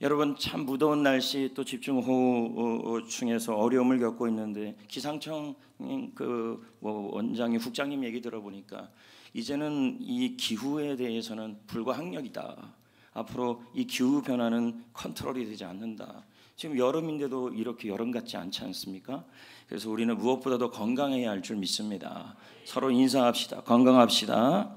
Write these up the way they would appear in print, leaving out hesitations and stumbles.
여러분, 참 무더운 날씨 또 집중호우 중에서 어려움을 겪고 있는데 기상청 원장님, 국장님 얘기 들어보니까 이제는 이 기후에 대해서는 불가항력이다. 앞으로 이 기후 변화는 컨트롤이 되지 않는다. 지금 여름인데도 이렇게 여름 같지 않지 않습니까? 그래서 우리는 무엇보다도 건강해야 할 줄 믿습니다. 서로 인사합시다. 건강합시다.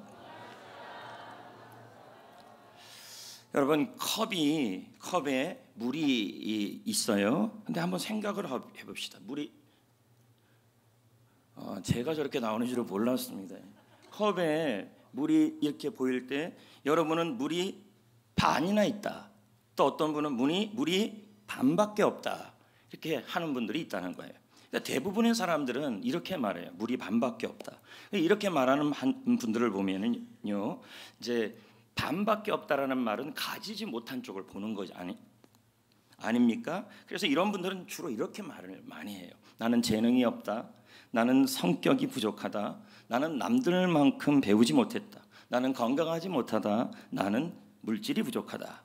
여러분, 컵에 물이 있어요. 근데 한번 생각을 해봅시다. 물이 제가 저렇게 나오는 줄은 몰랐습니다. 컵에 물이 이렇게 보일 때 여러분은 물이 반이나 있다. 또 어떤 분은 물이 반밖에 없다. 이렇게 하는 분들이 있다는 거예요. 그러니까 대부분의 사람들은 이렇게 말해요. 물이 반밖에 없다. 이렇게 말하는 분들을 보면은요, 이제 반밖에 없다라는 말은 가지지 못한 쪽을 보는 거지 아닙니까? 그래서 이런 분들은 주로 이렇게 말을 많이 해요. 나는 재능이 없다. 나는 성격이 부족하다. 나는 남들만큼 배우지 못했다. 나는 건강하지 못하다. 나는 물질이 부족하다.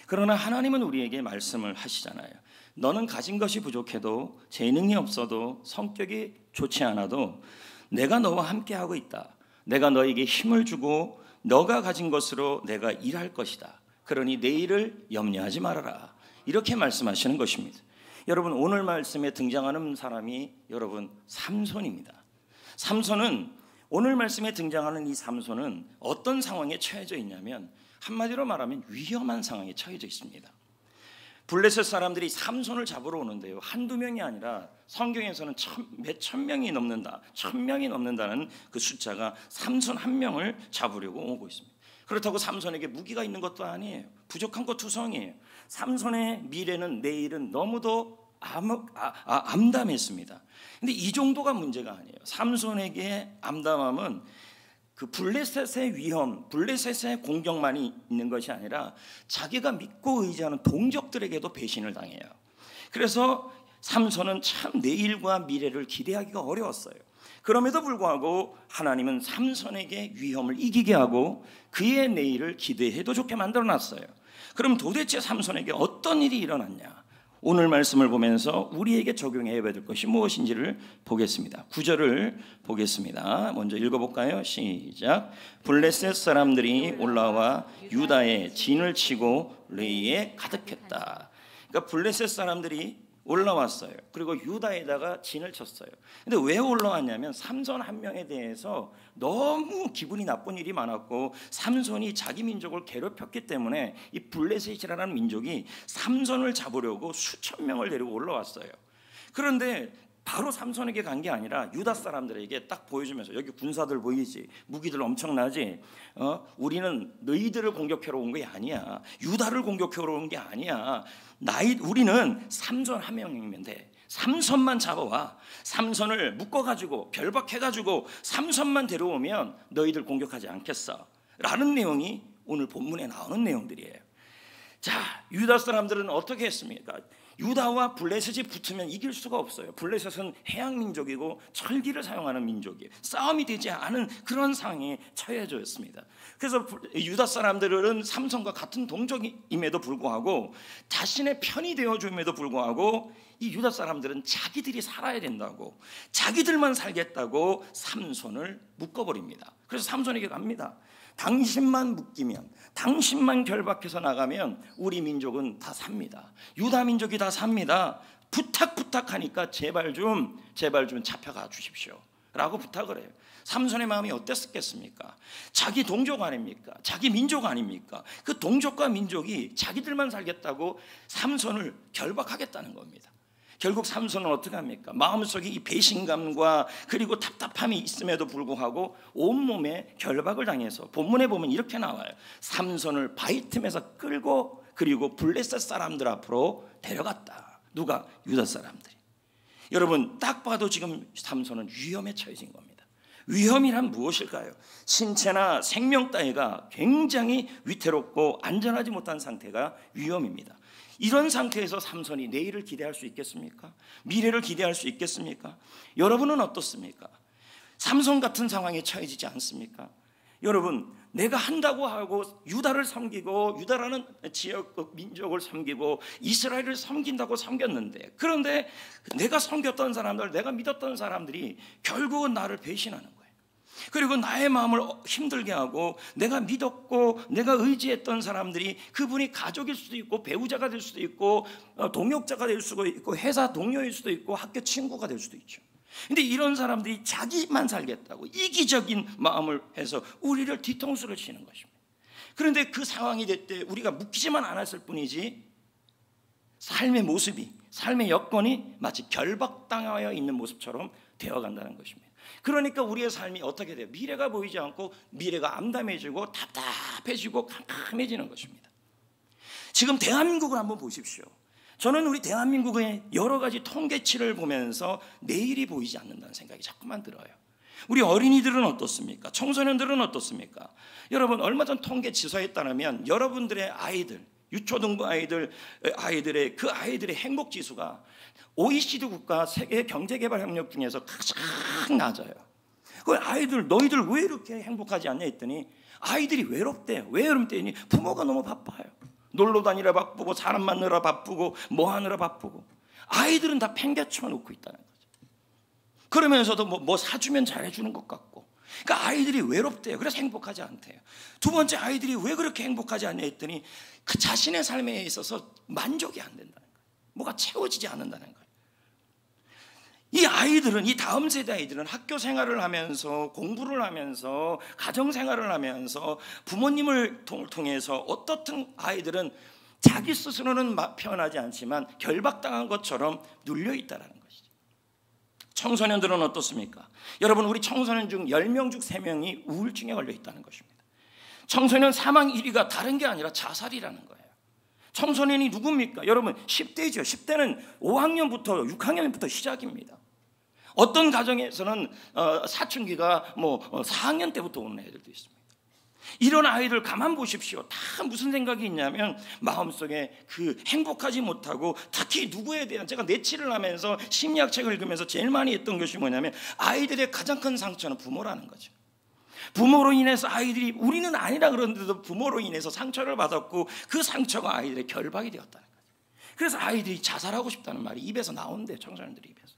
그러나 하나님은 우리에게 말씀을 하시잖아요. 너는 가진 것이 부족해도, 재능이 없어도, 성격이 좋지 않아도 내가 너와 함께하고 있다. 내가 너에게 힘을 주고 너가 가진 것으로 내가 일할 것이다. 그러니 내일을 염려하지 말아라. 이렇게 말씀하시는 것입니다. 여러분, 오늘 말씀에 등장하는 사람이 여러분 삼손입니다. 삼손은, 오늘 말씀에 등장하는 이 삼손은 어떤 상황에 처해져 있냐면, 한마디로 말하면 위험한 상황에 처해져 있습니다. 블레셋 사람들이 삼손을 잡으러 오는데요, 한두 명이 아니라 성경에서는 몇천 명이 넘는다, 1000명이 넘는다는 그 숫자가 삼손 한 명을 잡으려고 오고 있습니다. 그렇다고 삼손에게 무기가 있는 것도 아니에요. 부족한 것 투성이에요. 삼손의 미래는, 내일은 너무도 암담했습니다. 근데 이 정도가 문제가 아니에요. 삼손에게 암담함은 그 블레셋의 위험, 블레셋의 공격만이 있는 것이 아니라 자기가 믿고 의지하는 동족들에게도 배신을 당해요. 그래서 삼손은 참 내일과 미래를 기대하기가 어려웠어요. 그럼에도 불구하고 하나님은 삼손에게 위험을 이기게 하고 그의 내일을 기대해도 좋게 만들어놨어요. 그럼 도대체 삼손에게 어떤 일이 일어났냐? 오늘 말씀을 보면서 우리에게 적용해야 될 것이 무엇인지를 보겠습니다. 9절을 보겠습니다. 먼저 읽어볼까요? 시작. 블레셋 사람들이 올라와 유다에 진을 치고 레이에 가득했다. 그러니까 블레셋 사람들이 올라왔어요. 그리고 유다에다가 진을 쳤어요. 근데 왜 올라왔냐면 삼손 한 명에 대해서 너무 기분이 나쁜 일이 많았고, 삼손이 자기 민족을 괴롭혔기 때문에 이 블레셋이라는 민족이 삼손을 잡으려고 수천 명을 데리고 올라왔어요. 그런데 바로 삼손에게 간 게 아니라 유다 사람들에게 딱 보여주면서, 여기 군사들 보이지? 무기들 엄청나지? 우리는 너희들을 공격하러 온 게 아니야. 유다를 공격하러 온 게 아니야. 우리는 삼손 한 명이면 돼. 삼손만 잡아와. 삼손을 묶어가지고 결박해가지고 삼손만 데려오면 너희들 공격하지 않겠어. 라는 내용이 오늘 본문에 나오는 내용들이에요. 자, 유다 사람들은 어떻게 했습니까? 유다와 블레셋이 붙으면 이길 수가 없어요. 블레셋은 해양 민족이고 철기를 사용하는 민족이에요. 싸움이 되지 않은 그런 상황에 처해져 있습니다. 그래서 유다 사람들은 삼손과 같은 동족임에도 불구하고, 자신의 편이 되어줌에도 불구하고, 이 유다 사람들은 자기들이 살아야 된다고, 자기들만 살겠다고 삼손을 묶어버립니다. 그래서 삼손에게 갑니다. 당신만 묶이면, 당신만 결박해서 나가면 우리 민족은 다 삽니다. 유다 민족이 다 삽니다. 부탁하니까 제발 좀 잡혀가 주십시오 라고 부탁을 해요. 삼손의 마음이 어땠겠습니까? 자기 동족 아닙니까? 자기 민족 아닙니까? 그 동족과 민족이 자기들만 살겠다고 삼손을 결박하겠다는 겁니다. 결국 삼손은 어떻게 합니까? 마음속에 이 배신감과 그리고 답답함이 있음에도 불구하고 온몸에 결박을 당해서, 본문에 보면 이렇게 나와요. 삼손을 바위 틈에서 끌고 그리고 블레셋 사람들 앞으로 데려갔다. 누가? 유다 사람들이. 여러분, 딱 봐도 지금 삼손은 위험에 처해진 겁니다. 위험이란 무엇일까요? 신체나 생명 따위가 굉장히 위태롭고 안전하지 못한 상태가 위험입니다. 이런 상태에서 삼손이 내일을 기대할 수 있겠습니까? 미래를 기대할 수 있겠습니까? 여러분은 어떻습니까? 삼손 같은 상황에 처해지지 않습니까? 여러분, 내가 한다고 하고 유다를 섬기고 유다라는 지역 민족을 섬기고 이스라엘을 섬긴다고 섬겼는데, 그런데 내가 섬겼던 사람들, 내가 믿었던 사람들이 결국은 나를 배신하는 거예요. 그리고 나의 마음을 힘들게 하고, 내가 믿었고 내가 의지했던 사람들이 그분이 가족일 수도 있고 배우자가 될 수도 있고 동역자가 될 수도 있고 회사 동료일 수도 있고 학교 친구가 될 수도 있죠. 근데 이런 사람들이 자기만 살겠다고 이기적인 마음을 해서 우리를 뒤통수를 치는 것입니다. 그런데 그 상황이 될 때 우리가 묶이지만 않았을 뿐이지 삶의 모습이, 삶의 여건이 마치 결박당하여 있는 모습처럼 되어간다는 것입니다. 그러니까 우리의 삶이 어떻게 돼요? 미래가 보이지 않고 미래가 암담해지고 답답해지고 캄캄해지는 것입니다. 지금 대한민국을 한번 보십시오. 저는 우리 대한민국의 여러 가지 통계치를 보면서 내일이 보이지 않는다는 생각이 자꾸만 들어요. 우리 어린이들은 어떻습니까? 청소년들은 어떻습니까? 여러분, 얼마 전 통계치서에 따르면 여러분들의 아이들, 유초등부 아이들의 그 아이들의 행복지수가 OECD 국가 세계 경제개발협력 중에서 가장 낮아요. 그 아이들, 너희들 왜 이렇게 행복하지 않냐 했더니 아이들이 외롭대요. 왜 외롭대니? 부모가 너무 바빠요. 놀러 다니라 바쁘고 사람 만나라 바쁘고 뭐 하느라 바쁘고, 아이들은 다 팽개쳐 놓고 있다는 거죠. 그러면서도 뭐 사주면 잘해주는 것 같고, 그러니까 아이들이 외롭대요. 그래서 행복하지 않대요. 두 번째, 아이들이 왜 그렇게 행복하지 않냐 했더니 그 자신의 삶에 있어서 만족이 안 된다는 거예요. 뭐가 채워지지 않는다는 거예요. 이 아이들은, 이 다음 세대 아이들은 학교 생활을 하면서 공부를 하면서 가정 생활을 하면서 부모님을 통해서 어떻든 아이들은 자기 스스로는 표현하지 않지만 결박당한 것처럼 눌려 있다는 것이죠. 청소년들은 어떻습니까? 여러분, 우리 청소년 중 10명 중 3명이 우울증에 걸려 있다는 것입니다. 청소년 사망 1위가 다른 게 아니라 자살이라는 거예요. 청소년이 누굽니까? 여러분, 10대죠. 10대는 5학년부터 6학년부터 시작입니다. 어떤 가정에서는 사춘기가 4학년 때부터 오는 애들도 있습니다. 이런 아이들 가만 보십시오. 다 무슨 생각이 있냐면 마음속에 그 행복하지 못하고, 특히 누구에 대한, 제가 내치를 하면서 심리학책을 읽으면서 제일 많이 했던 것이 뭐냐면 아이들의 가장 큰 상처는 부모라는 거죠. 부모로 인해서 아이들이, 우리는 아니라 그러는데도 부모로 인해서 상처를 받았고 그 상처가 아이들의 결박이 되었다는 거죠. 그래서 아이들이 자살하고 싶다는 말이 입에서 나온대요. 청소년들의 입에서.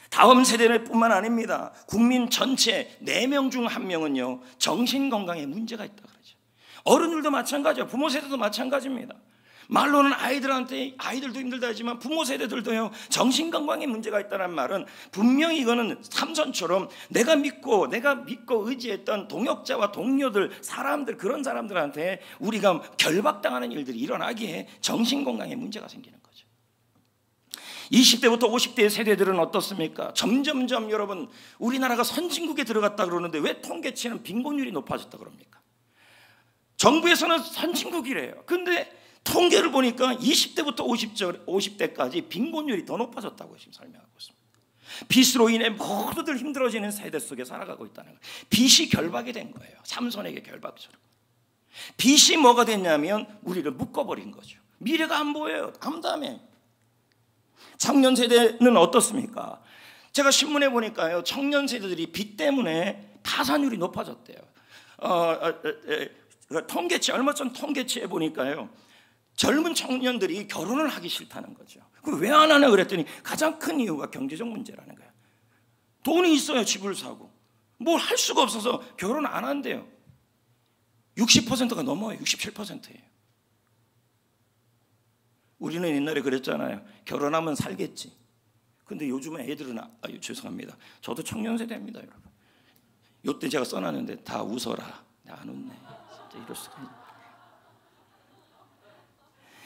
다음 세대뿐만 아닙니다. 국민 전체 4명 중 1명은요 정신건강에 문제가 있다 그러죠. 어른들도 마찬가지예요. 부모 세대도 마찬가지입니다. 말로는 아이들도 힘들다 하지만 부모 세대들도요 정신건강에 문제가 있다는 말은 분명히 이거는 삼손처럼 내가 믿고 의지했던 동역자와 동료들, 사람들, 그런 사람들한테 우리가 결박당하는 일들이 일어나기에 정신건강에 문제가 생기는 거죠. 20대부터 50대 세대들은 어떻습니까? 점점점 여러분, 우리나라가 선진국에 들어갔다 그러는데 왜 통계치는 빈곤율이 높아졌다 그럽니까? 정부에서는 선진국이래요. 근데 통계를 보니까 20대부터 50대까지 빈곤율이 더 높아졌다고 지금 설명하고 있습니다. 빚으로 인해 모두들 힘들어지는 세대 속에 살아가고 있다는 거예요. 빚이 결박이 된 거예요. 삼손에게 결박처럼. 빚이 뭐가 됐냐면 우리를 묶어버린 거죠. 미래가 안 보여요. 암담해. 청년 세대는 어떻습니까? 제가 신문에 보니까요, 청년 세대들이 빚 때문에 파산율이 높아졌대요. 통계치, 얼마 전 통계치에 보니까요, 젊은 청년들이 결혼을 하기 싫다는 거죠. 왜 안 하나 그랬더니 가장 큰 이유가 경제적 문제라는 거예요. 돈이 있어야 집을 사고 뭘 할 수가 없어서 결혼 안 한대요. 60%가 넘어요. 67%예요. 우리는 옛날에 그랬잖아요. 결혼하면 살겠지. 근데 요즘은 애들은 죄송합니다. 저도 청년 세대입니다, 여러분. 요때 제가 써놨는데 다 웃어라. 안 웃네. 진짜 이럴 수가.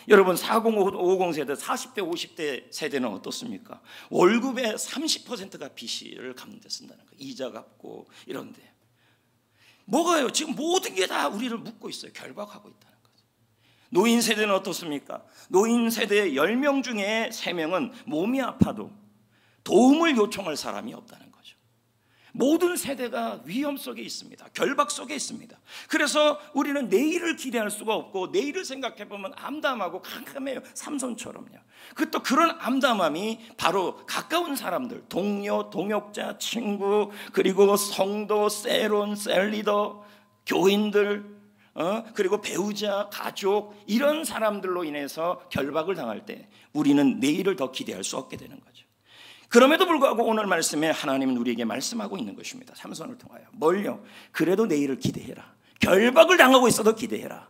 여러분, 40, 50 세대, 40대, 50대 세대는 어떻습니까? 월급의 30%가 빚을 갚는 데 쓴다는 거예요. 이자 갚고 이런데. 뭐가요? 지금 모든 게 다 우리를 묶고 있어요. 결박하고 있다는 거죠. 노인 세대는 어떻습니까? 노인 세대 10명 중에 3명은 몸이 아파도 도움을 요청할 사람이 없다는 거죠. 모든 세대가 위험 속에 있습니다. 결박 속에 있습니다. 그래서 우리는 내일을 기대할 수가 없고 내일을 생각해 보면 암담하고 캄캄해요. 삼손처럼요. 또 그런 암담함이 바로 가까운 사람들, 동료, 동역자, 친구, 그리고 성도, 세론, 셀리더, 교인들, 그리고 배우자, 가족, 이런 사람들로 인해서 결박을 당할 때 우리는 내일을 더 기대할 수 없게 되는 거죠. 그럼에도 불구하고 오늘 말씀에 하나님은 우리에게 말씀하고 있는 것입니다. 삼손을 통하여. 뭘요? 그래도 내일을 기대해라. 결박을 당하고 있어도 기대해라.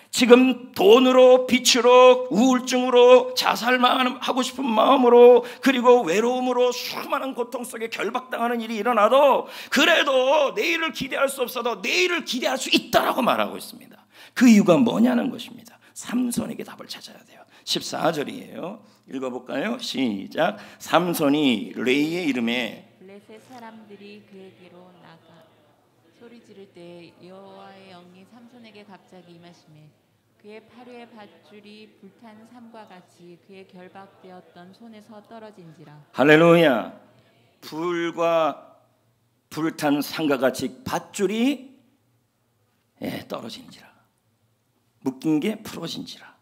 지금 돈으로, 빛으로, 우울증으로, 자살하고 싶은 마음으로, 그리고 외로움으로 수많은 고통 속에 결박당하는 일이 일어나도 그래도 내일을 기대할 수 없어도 내일을 기대할 수 있다라고 말하고 있습니다. 그 이유가 뭐냐는 것입니다. 삼손에게 답을 찾아야 돼요. 14절이에요. 읽어볼까요? 시작. 삼손이 레이의 이름에 블레셋 사람들이 그에게로 나가 소리 지를 때 여호와의 영이 삼손에게 갑자기 임하시매 그의 팔의 밧줄이 불탄 삼과 같이 그의 결박되었던 손에서 떨어진지라. 할렐루야. 불과 불탄 삼과 같이 밧줄이 떨어진지라. 묶인 게 풀어진지라.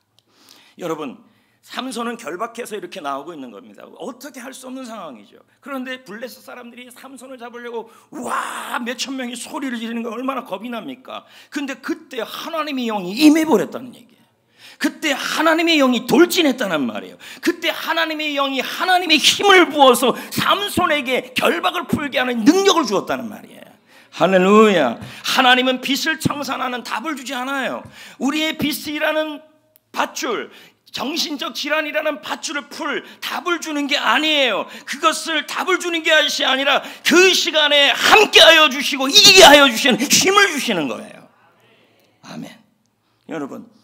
여러분, 삼손은 결박해서 이렇게 나오고 있는 겁니다. 어떻게 할 수 없는 상황이죠. 그런데 블레셋 사람들이 삼손을 잡으려고 와 몇천 명이 소리를 지르는 거 얼마나 겁이 납니까? 근데 그때 하나님의 영이 임해버렸다는 얘기예요. 그때 하나님의 영이 돌진했다는 말이에요. 그때 하나님의 영이 하나님의 힘을 부어서 삼손에게 결박을 풀게 하는 능력을 주었다는 말이에요. 할렐루야. 하나님은 빛을 청산하는 답을 주지 않아요. 우리의 빛이라는 밧줄, 정신적 질환이라는 밧줄을 풀 답을 주는 게 아니에요. 그것을 답을 주는 게 아니라 그 시간에 함께하여 주시고 이기게 하여 주시는 힘을 주시는 거예요. 아멘. 여러분,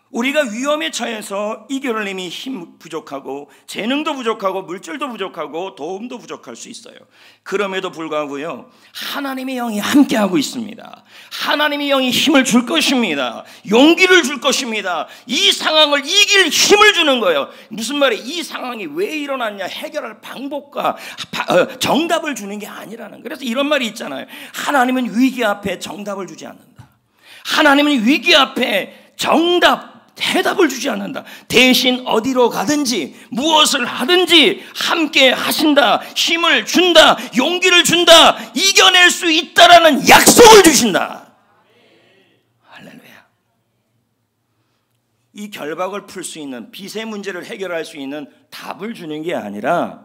우리가 위험에 처해서 이겨낼 힘이 부족하고 재능도 부족하고 물질도 부족하고 도움도 부족할 수 있어요. 그럼에도 불구하고요, 하나님의 영이 함께하고 있습니다. 하나님의 영이 힘을 줄 것입니다. 용기를 줄 것입니다. 이 상황을 이길 힘을 주는 거예요. 무슨 말이에요? 이 상황이 왜 일어났냐 해결할 방법과 정답을 주는 게 아니라는 거예요. 그래서 이런 말이 있잖아요. 하나님은 위기 앞에 정답을 주지 않는다. 하나님은 위기 앞에 해답을 주지 않는다. 대신 어디로 가든지 무엇을 하든지 함께 하신다. 힘을 준다. 용기를 준다. 이겨낼 수 있다라는 약속을 주신다. 할렐루야. 이 결박을 풀 수 있는, 빚의 문제를 해결할 수 있는 답을 주는 게 아니라,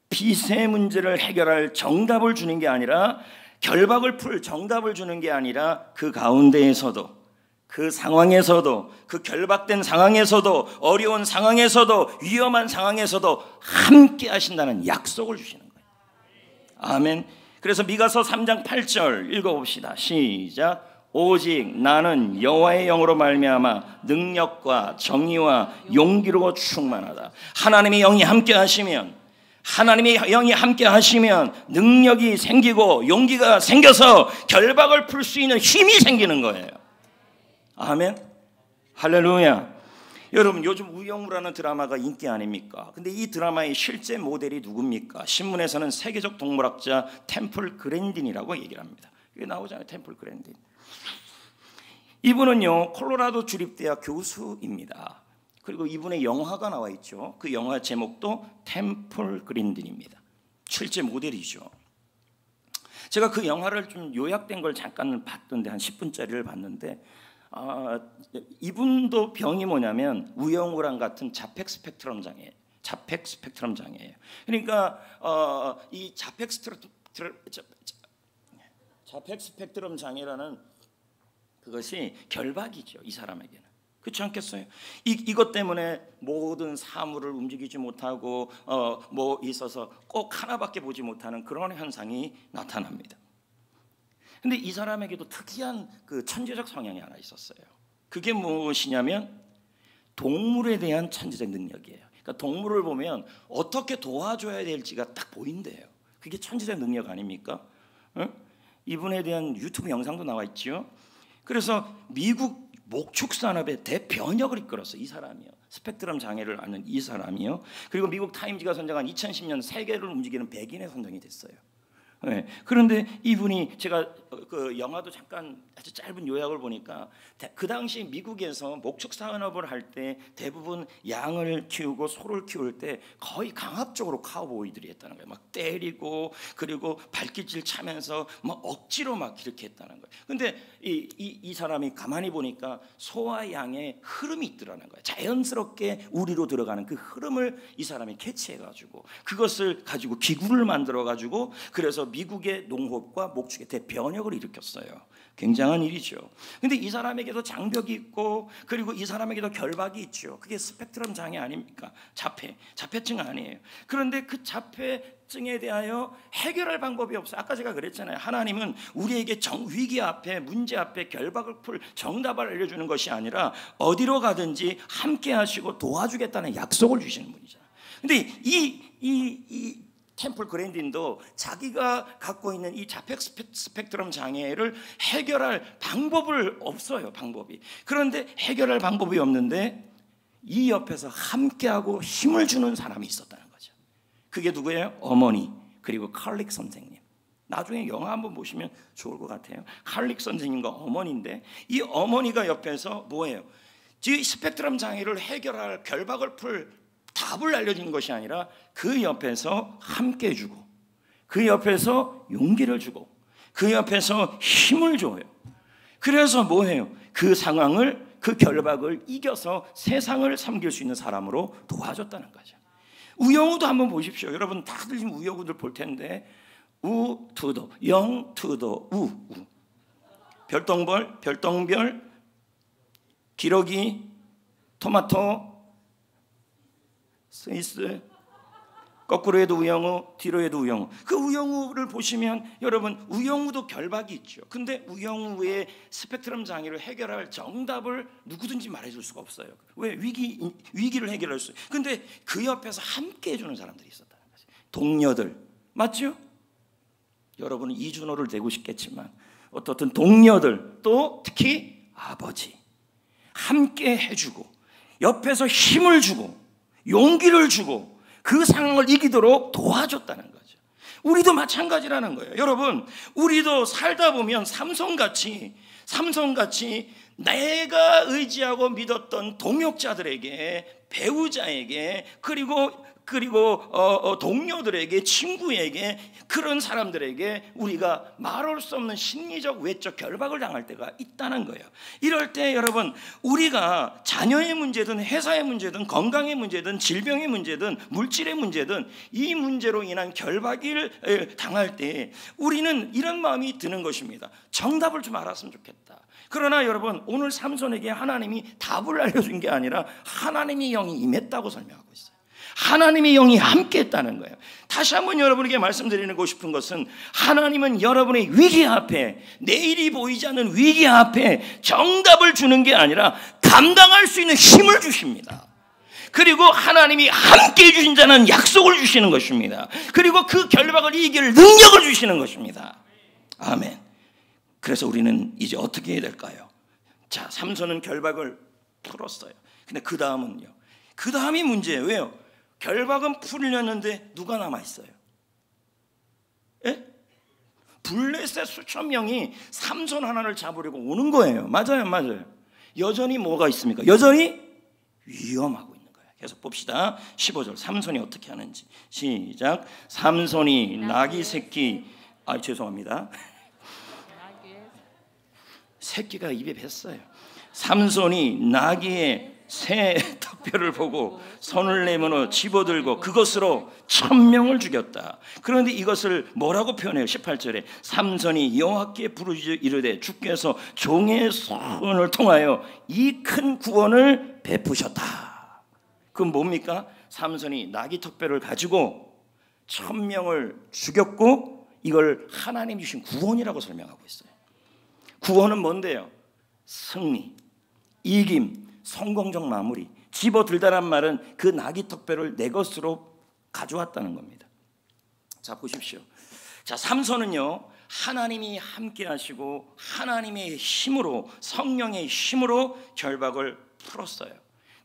빚의 문제를 해결할 정답을 주는 게 아니라, 결박을 풀 정답을 주는 게 아니라, 그 가운데에서도, 그 상황에서도, 그 결박된 상황에서도, 어려운 상황에서도, 위험한 상황에서도 함께 하신다는 약속을 주시는 거예요. 아멘. 그래서 미가서 3장 8절 읽어봅시다. 시작. 오직 나는 여호와의 영으로 말미암아 능력과 정의와 용기로 충만하다. 하나님의 영이 함께 하시면, 하나님의 영이 함께 하시면 능력이 생기고 용기가 생겨서 결박을 풀 수 있는 힘이 생기는 거예요. 아멘. 할렐루야. 여러분, 요즘 우영우라는 드라마가 인기 아닙니까? 근데 이 드라마의 실제 모델이 누굽니까? 신문에서는 세계적 동물학자 템플 그랜딘이라고 얘기를 합니다. 이게 나오잖아요. 템플 그랜딘. 이분은요, 콜로라도 주립대학 교수입니다. 그리고 이분의 영화가 나와 있죠. 그 영화 제목도 템플 그랜딘입니다. 실제 모델이죠. 제가 그 영화를 좀 요약된 걸 잠깐 봤던데, 한 10분짜리를 봤는데, 이분도 병이 뭐냐면 우영우랑 같은 자펙 스펙트럼 장애, 자펙 스펙트럼 장애예요. 그러니까 이 자펙 스펙트럼 장애라는 그것이 결박이죠. 이 사람에게는. 그렇지 않겠어요? 이것 때문에 모든 사물을 움직이지 못하고 뭐 있어서 꼭 하나밖에 보지 못하는 그런 현상이 나타납니다. 근데 이 사람에게도 특이한 그 천재적 성향이 하나 있었어요. 그게 무엇이냐면 동물에 대한 천재적 능력이에요. 그러니까 동물을 보면 어떻게 도와줘야 될지가 딱 보인대요. 그게 천재적 능력 아닙니까? 이분에 대한 유튜브 영상도 나와 있죠. 그래서 미국 목축 산업의 대변혁을 이끌었어요. 이 사람이요. 스펙트럼 장애를 아는 이 사람이요. 그리고 미국 타임즈가 선정한 2010년 세계를 움직이는 100인에 선정이 됐어요. 네. 그런데 이분이 제가 그 영화도 잠깐 아주 짧은 요약을 보니까 그 당시 미국에서 목축 산업을 할 때 대부분 양을 키우고 소를 키울 때 거의 강압적으로 카우보이들이 했다는 거예요. 막 때리고 그리고 발길질 차면서 막 억지로 막 이렇게 했다는 거예요. 근데 이 사람이 가만히 보니까 소와 양의 흐름이 있더라는 거예요. 자연스럽게 우리로 들어가는 그 흐름을 이 사람이 캐치해가지고 그것을 가지고 기구를 만들어가지고 그래서 미국의 농업과 목축의 대변혁을 일으켰어요. 굉장한 일이죠. 근데 이 사람에게도 장벽이 있고 그리고 이 사람에게도 결박이 있죠. 그게 스펙트럼 장애 아닙니까? 자폐증 아니에요. 그런데 그 자폐증에 대하여 해결할 방법이 없어요. 아까 제가 그랬잖아요. 하나님은 우리에게 위기 앞에 문제 앞에 결박을 풀 정답을 알려주는 것이 아니라 어디로 가든지 함께 하시고 도와주겠다는 약속을 주시는 분이잖아요. 근데 이 템플 그랜딘도 자기가 갖고 있는 이 자폐 스펙트럼 장애를 해결할 방법을 없어요. 방법이. 그런데 해결할 방법이 없는데 이 옆에서 함께하고 힘을 주는 사람이 있었다는 거죠. 그게 누구예요? 어머니 그리고 칼릭 선생님. 나중에 영화 한번 보시면 좋을 것 같아요. 칼릭 선생님과 어머니인데 이 어머니가 옆에서 뭐예요? 이 스펙트럼 장애를 해결할 결박을 풀 답을 알려주는 것이 아니라 그 옆에서 함께 해주고 그 옆에서 용기를 주고 그 옆에서 힘을 줘요. 그래서 뭐해요? 그 상황을 그 결박을 이겨서 세상을 섬길 수 있는 사람으로 도와줬다는 거죠. 우영우도 한번 보십시오. 여러분 다들 지금 우영우들 볼 텐데 우 투도 영 투도 우 별똥벌 별똥별 기러기 토마토 스위스 거꾸로 해도 우영우 뒤로 해도 우영우. 그 우영우를 보시면 여러분 우영우도 결박이 있죠. 근데 우영우의 스펙트럼 장애를 해결할 정답을 누구든지 말해줄 수가 없어요. 왜? 위기를 해결할 수. 근데 그 옆에서 함께 해주는 사람들이 있었다는 거죠. 동료들 맞죠? 여러분은 이준호를 되고 싶겠지만 어떻든 동료들 또 특히 아버지 함께 해주고 옆에서 힘을 주고 용기를 주고 그 상황을 이기도록 도와줬다는 거죠. 우리도 마찬가지라는 거예요. 여러분 우리도 살다 보면 삼손같이 내가 의지하고 믿었던 동역자들에게 배우자에게 그리고 동료들에게 친구에게 그런 사람들에게 우리가 말할 수 없는 심리적 외적 결박을 당할 때가 있다는 거예요. 이럴 때 여러분 우리가 자녀의 문제든 회사의 문제든 건강의 문제든 질병의 문제든 물질의 문제든 이 문제로 인한 결박을 당할 때 우리는 이런 마음이 드는 것입니다. 정답을 좀 알았으면 좋겠다. 그러나 여러분 오늘 삼손에게 하나님이 답을 알려준 게 아니라 하나님의 영이 임했다고 설명하고 있어요. 하나님의 영이 함께했다는 거예요. 다시 한번 여러분에게 말씀드리고 싶은 것은 하나님은 여러분의 위기 앞에 내일이 보이지 않는 위기 앞에 정답을 주는 게 아니라 감당할 수 있는 힘을 주십니다. 그리고 하나님이 함께해 주신 자는 약속을 주시는 것입니다. 그리고 그 결박을 이길 능력을 주시는 것입니다. 아멘. 그래서 우리는 이제 어떻게 해야 될까요? 자, 삼손은 결박을 풀었어요. 근데 그 다음은요. 그 다음이 문제예요. 왜요? 결박은 풀렸는데 누가 남아있어요? 예? 블레셋 수천 명이 삼손 하나를 잡으려고 오는 거예요. 맞아요. 여전히 뭐가 있습니까? 여전히 위험하고 있는 거예요. 계속 봅시다. 15절 삼손이 어떻게 하는지 시작. 삼손이 나귀 새끼 죄송합니다. 새끼가 입에 뱄어요. 삼손이 나귀의 새 턱뼈를 보고 손을 내밀어 집어들고 그것으로 1000명을 죽였다. 그런데 이것을 뭐라고 표현해요? 18절에 삼손이 여호와께 부르짖어 이르되 주께서 종의 손을 통하여 이 큰 구원을 베푸셨다. 그건 뭡니까? 삼손이 나귀 턱뼈를 가지고 1000명을 죽였고 이걸 하나님 주신 구원이라고 설명하고 있어요. 구원은 뭔데요? 승리, 이김, 성공적 마무리. 집어들다란 말은 그 나귀 턱뼈를 내 것으로 가져왔다는 겁니다. 자 보십시오. 자 삼손은요 하나님이 함께 하시고 하나님의 힘으로, 성령의 힘으로 결박을 풀었어요.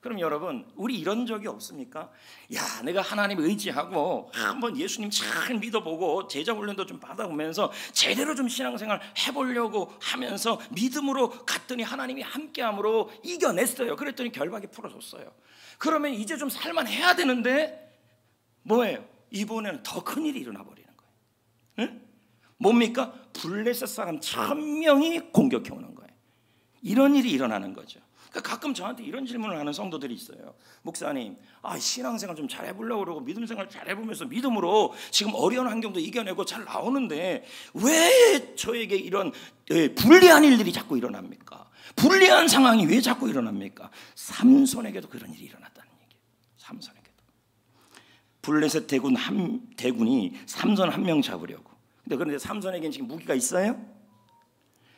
그럼 여러분, 우리 이런 적이 없습니까? 야, 내가 하나님 의지하고 한번 예수님 잘 믿어보고 제자 훈련도 좀 받아보면서 제대로 좀 신앙생활 해보려고 하면서 믿음으로 갔더니 하나님이 함께함으로 이겨냈어요. 그랬더니 결박이 풀어졌어요. 그러면 이제 좀 살만해야 되는데 뭐예요? 이번에는 더 큰일이 일어나 버리는 거예요. 응? 뭡니까? 블레셋 사람 1000명이 공격해오는 거예요. 이런 일이 일어나는 거죠. 가끔 저한테 이런 질문을 하는 성도들이 있어요. 목사님, 신앙생활 좀 잘 해보려고 그러고 믿음생활 잘 해보면서 믿음으로 지금 어려운 환경도 이겨내고 잘 나오는데 왜 저에게 이런 불리한 일들이 자꾸 일어납니까? 불리한 상황이 왜 자꾸 일어납니까? 삼손에게도 그런 일이 일어났다는 얘기예요. 삼손에게도. 블레셋 대군이 삼손 한 명 잡으려고. 그런데 삼손에게는 지금 무기가 있어요?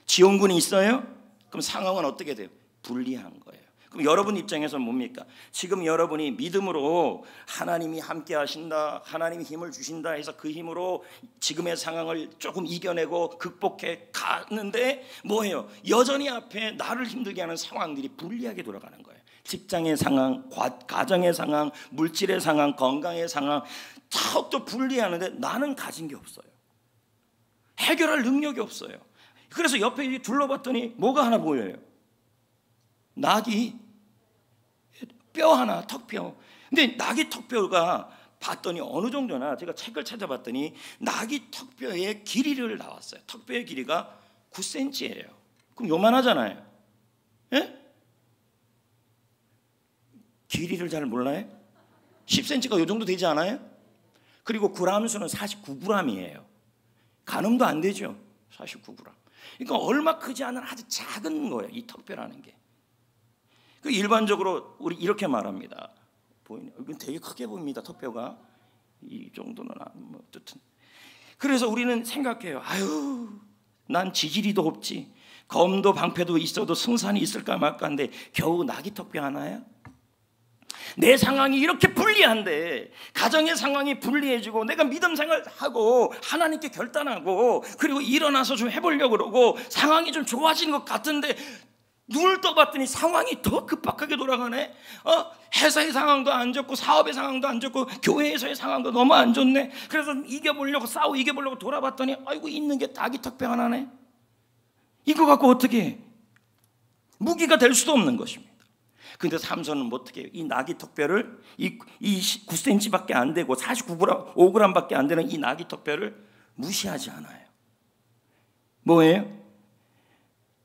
지원군이 있어요? 그럼 상황은 어떻게 돼요? 불리한 거예요. 그럼 여러분 입장에서는 뭡니까? 지금 여러분이 믿음으로 하나님이 함께 하신다, 하나님이 힘을 주신다 해서 그 힘으로 지금의 상황을 조금 이겨내고 극복해 가는데 뭐예요? 여전히 앞에 나를 힘들게 하는 상황들이 불리하게 돌아가는 거예요. 직장의 상황, 가정의 상황, 물질의 상황, 건강의 상황 더욱더 불리하는데 나는 가진 게 없어요. 해결할 능력이 없어요. 그래서 옆에 둘러봤더니 뭐가 하나 보여요? 낙이 뼈 하나, 턱뼈. 근데 낙이 턱뼈가 봤더니 어느 정도나, 제가 책을 찾아봤더니 낙이 턱뼈의 길이를 나왔어요. 턱뼈의 길이가 9cm예요. 그럼 요만하잖아요. 예? 길이를 잘 몰라요? 10cm가 요 정도 되지 않아요? 그리고 g수는 49g이에요. 가늠도 안 되죠. 49g. 그러니까 얼마 크지 않은 아주 작은 거예요, 이 턱뼈라는 게. 그 일반적으로 우리 이렇게 말합니다. 보이네. 이건 되게 크게 보입니다. 턱뼈가 이 정도는 뭐 어쨌든. 그래서 우리는 생각해요. 아유, 난 지지리도 없지, 검도 방패도 있어도 승산이 있을까 말까인데 겨우 낙이 턱뼈 하나야? 내 상황이 이렇게 불리한데, 가정의 상황이 불리해지고 내가 믿음 생활하고 하나님께 결단하고 그리고 일어나서 좀 해보려고 그러고 상황이 좀 좋아진 것 같은데 눈을 떠봤더니 상황이 더 급박하게 돌아가네. 회사의 상황도 안 좋고 사업의 상황도 안 좋고 교회에서의 상황도 너무 안 좋네. 그래서 이겨보려고 돌아봤더니 아이고, 있는 게 닭이 턱뼈 하나네. 이거 갖고 어떻게 해? 무기가 될 수도 없는 것입니다. 근데 삼손은 어떻게 해요? 이 낙이 턱뼈를 이 9cm밖에 안 되고 5g밖에 안 되는 이 낙이 턱뼈를 무시하지 않아요. 뭐예요?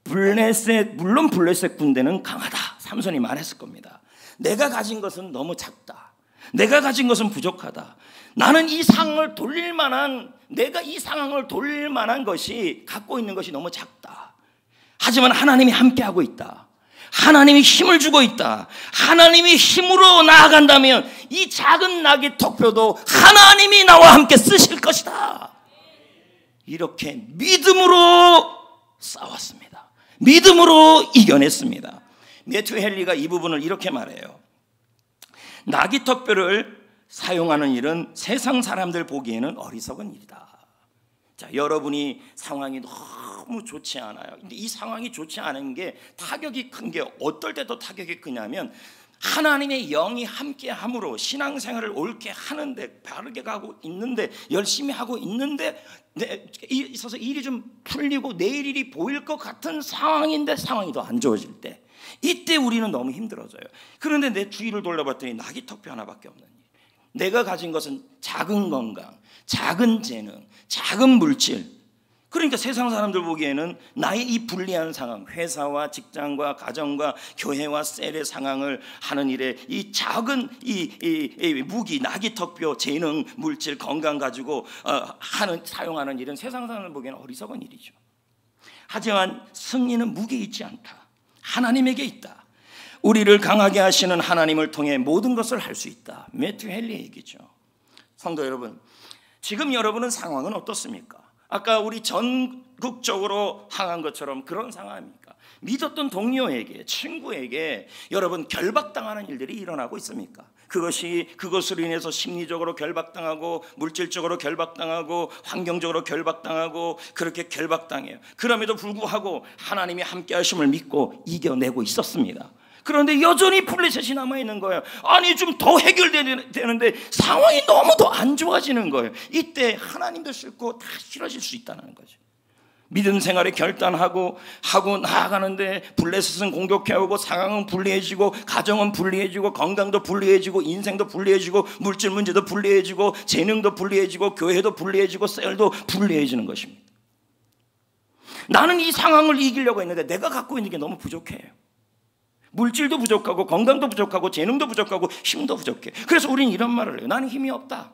물론 블레셋 군대는 강하다, 삼손이 말했을 겁니다. 내가 가진 것은 너무 작다, 내가 가진 것은 부족하다, 나는 이 상황을 돌릴 만한, 내가 이 상황을 돌릴 만한 것이 갖고 있는 것이 너무 작다. 하지만 하나님이 함께하고 있다, 하나님이 힘을 주고 있다, 하나님이 힘으로 나아간다면 이 작은 낙의 턱뼈도 하나님이 나와 함께 쓰실 것이다. 이렇게 믿음으로 싸웠습니다. 믿음으로 이겨냈습니다. 매튜 헨리가 이 부분을 이렇게 말해요. 낙이 턱뼈를 사용하는 일은 세상 사람들 보기에는 어리석은 일이다. 자, 여러분이 상황이 너무 좋지 않아요. 근데 이 상황이 좋지 않은 게 타격이 큰 게 어떨 때 더 타격이 크냐면, 하나님의 영이 함께함으로 신앙생활을 옳게 하는데, 바르게 가고 있는데, 열심히 하고 있는데 있어서 일이 좀 풀리고 내일 일이 보일 것 같은 상황인데 상황이 더 안 좋아질 때, 이때 우리는 너무 힘들어져요. 그런데 내 주위를 돌려봤더니 낙이 턱뼈 하나밖에 없는 일. 내가 가진 것은 작은 건강, 작은 재능, 작은 물질. 그러니까 세상 사람들 보기에는 나의 이 불리한 상황, 회사와 직장과 가정과 교회와 셀의 상황을 하는 일에 이 작은 이 무기, 낙이 턱뼈, 재능, 물질, 건강 가지고 사용하는 일은 세상 사람들 보기에는 어리석은 일이죠. 하지만 승리는 무기에 있지 않다, 하나님에게 있다. 우리를 강하게 하시는 하나님을 통해 모든 것을 할 수 있다. 매튜 헨리의 얘기죠. 성도 여러분, 지금 여러분은 상황은 어떻습니까? 아까 우리 전국적으로 항한 것처럼 그런 상황입니까? 믿었던 동료에게, 친구에게 여러분 결박당하는 일들이 일어나고 있습니까? 그것으로 인해서 심리적으로 결박당하고 물질적으로 결박당하고 환경적으로 결박당하고 그렇게 결박당해요. 그럼에도 불구하고 하나님이 함께 하심을 믿고 이겨내고 있었습니다. 그런데 여전히 블레셋이 남아있는 거예요. 아니 좀 더 해결되는데 상황이 너무 더 안 좋아지는 거예요. 이때 하나님도 싫고 다 싫어질 수 있다는 거죠. 믿음 생활에 결단하고 나아가는데 블레셋은 공격해오고 상황은 불리해지고 가정은 불리해지고 건강도 불리해지고 인생도 불리해지고 물질 문제도 불리해지고 재능도 불리해지고 교회도 불리해지고 셀도 불리해지는 것입니다. 나는 이 상황을 이기려고 했는데 내가 갖고 있는 게 너무 부족해요. 물질도 부족하고 건강도 부족하고 재능도 부족하고 힘도 부족해. 그래서 우리는 이런 말을 해요. 나는 힘이 없다.